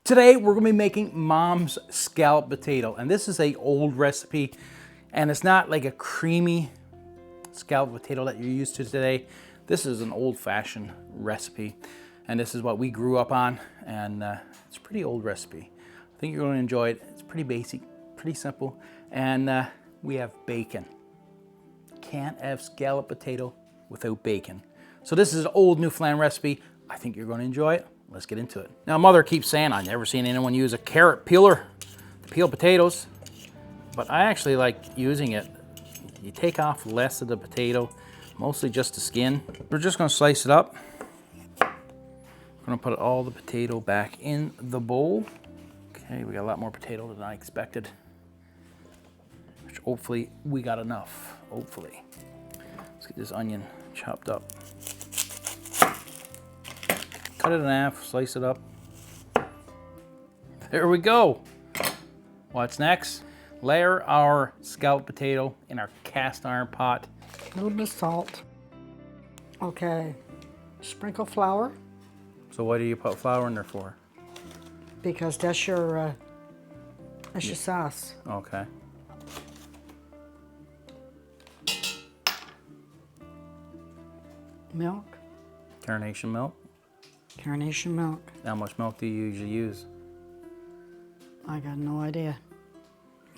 Today we're gonna be making Mom's scalloped potato, and this is a old recipe, and it's not like a creamy scalloped potato that you're used to today. This is an old-fashioned recipe, and this is what we grew up on, and it's a pretty old recipe. I think you're gonna enjoy it. It's pretty basic, pretty simple, and we have bacon. Can't have scalloped potato without bacon. So this is an old Newfoundland recipe. I think you're gonna enjoy it. Let's get into it. Now, Mother keeps saying I've never seen anyone use a carrot peeler to peel potatoes, but I actually like using it. You take off less of the potato, mostly just the skin. We're just gonna slice it up. We're gonna put all the potato back in the bowl. Okay, we got a lot more potato than I expected. Which hopefully we got enough, hopefully. Let's get this onion chopped up. Cut it in half, slice it up. There we go. What's next? Layer our scalloped potato in our cast iron pot. A little bit of salt. Okay, sprinkle flour. So what do you put flour in there for? Because that's your sauce. Okay. Milk. Carnation milk. Carnation milk. How much milk do you usually use? I got no idea.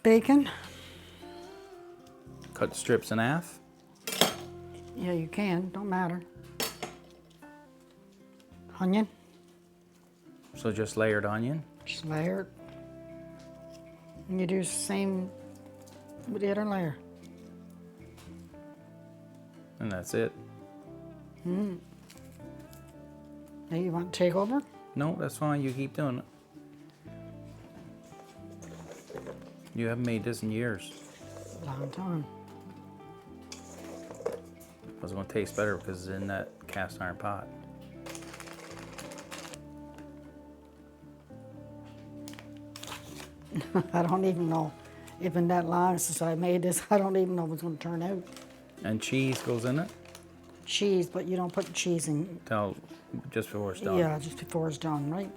Bacon. Cut strips in half. Yeah, you can, don't matter. Onion. So just layered onion. Just layer it. And you do the same with the other layer. And that's it. Now you want to take over? No, that's fine. You keep doing it. You haven't made this in years. Long time. It's going to taste better because it's in that cast iron pot. I don't even know. It's been that long since I made this. I don't even know what's going to turn out. And cheese goes in it? Cheese, but you don't put cheese in. Till just before it's done. Yeah, just before it's done, right?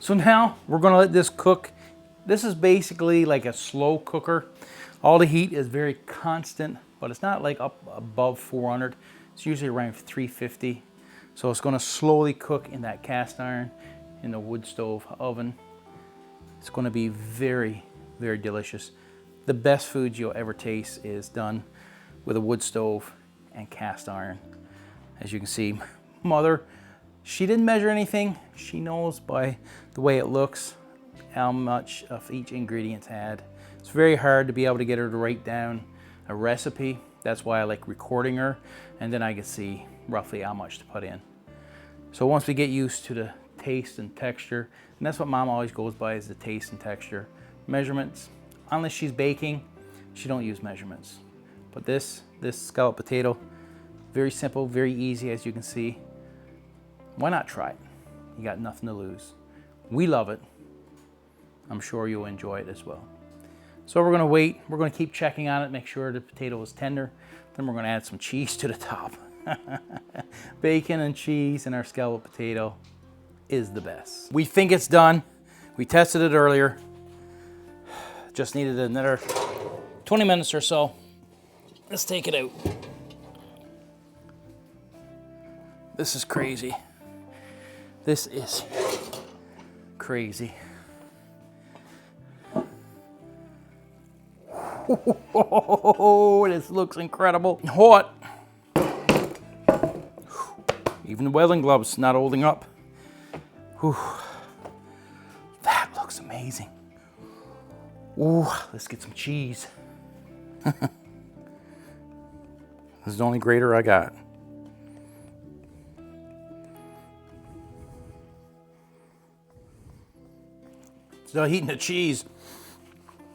So now we're gonna let this cook. This is basically like a slow cooker. All the heat is very constant, but it's not like up above 400. It's usually around 350. So it's gonna slowly cook in that cast iron, in the wood stove oven. It's gonna be very, very delicious. The best food you'll ever taste is done with a wood stove and cast iron. As you can see, Mother, she didn't measure anything. She knows by the way it looks how much of each ingredient's had. It's very hard to be able to get her to write down a recipe. That's why I like recording her, and then I can see roughly how much to put in. So once we get used to the taste and texture, and that's what Mom always goes by, is the taste and texture. Measurements, unless she's baking, she don't use measurements. But this scalloped potato, very simple, very easy, as you can see. Why not try it? You got nothing to lose. We love it. I'm sure you'll enjoy it as well. So we're gonna wait. We're gonna keep checking on it, make sure the potato is tender. Then we're gonna add some cheese to the top. Bacon and cheese in our scalloped potato is the best. We think it's done. We tested it earlier. Just needed another 20 minutes or so. Let's take it out. This is crazy. This is crazy. Oh, this looks incredible. Hot. Even the welding gloves not holding up. Whew. That looks amazing. Ooh, let's get some cheese. This is the only grater I got. Still heating the cheese.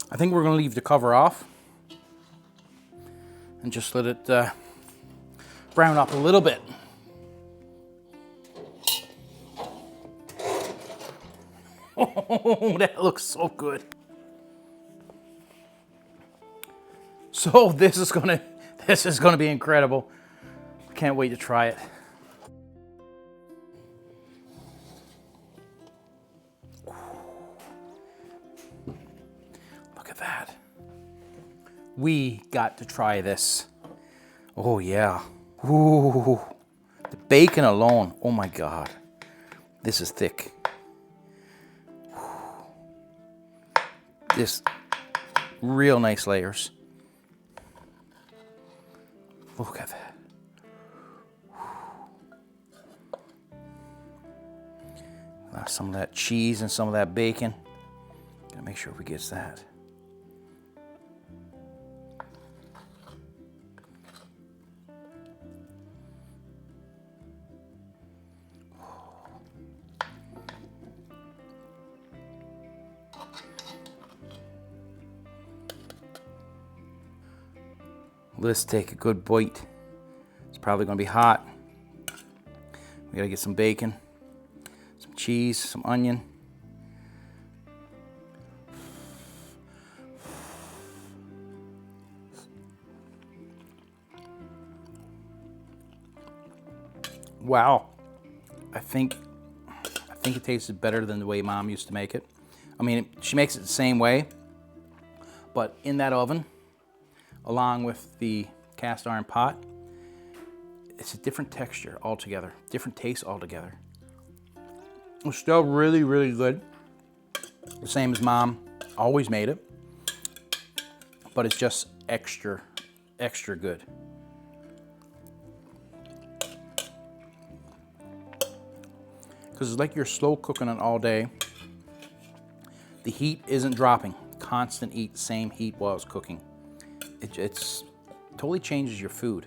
I think we're gonna leave the cover off and just let it brown up a little bit. Oh, that looks so good. So this is gonna be incredible. Can't wait to try it. Look at that. We got to try this. Oh yeah. Ooh. The bacon alone. Oh my God. This is thick. This real nice layers. Look at that. Some of that cheese and some of that bacon. Gotta make sure we get that. Let's take a good bite. It's probably gonna be hot. We gotta get some bacon, some cheese, some onion. Wow, I think it tasted better than the way Mom used to make it. I mean, she makes it the same way, but in that oven, along with the cast iron pot, it's a different texture altogether, different taste altogether. It's still really, really good. The same as Mom always made it, but it's just extra, extra good. Because it's like you're slow cooking it all day. The heat isn't dropping. Constant heat, same heat while it's cooking. It's totally changes your food.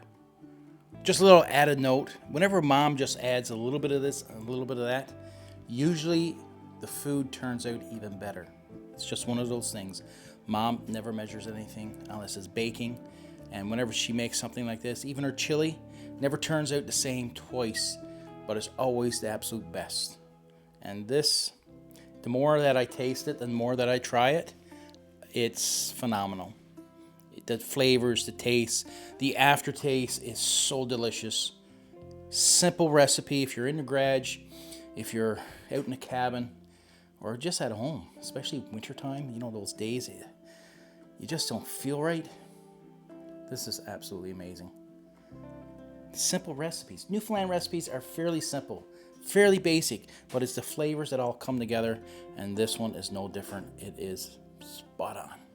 Just a little added note, whenever Mom just adds a little bit of this, a little bit of that, usually the food turns out even better. It's just one of those things. Mom never measures anything unless it's baking. And whenever she makes something like this, even her chili never turns out the same twice, but it's always the absolute best. And this, the more that I taste it, the more that I try it, it's phenomenal. The flavors, the taste, the aftertaste is so delicious. Simple recipe if you're in the garage, if you're out in a cabin, or just at home, especially wintertime, you know, those days you just don't feel right. This is absolutely amazing. Simple recipes. Newfoundland recipes are fairly simple, fairly basic, but it's the flavors that all come together, and this one is no different. It is spot on.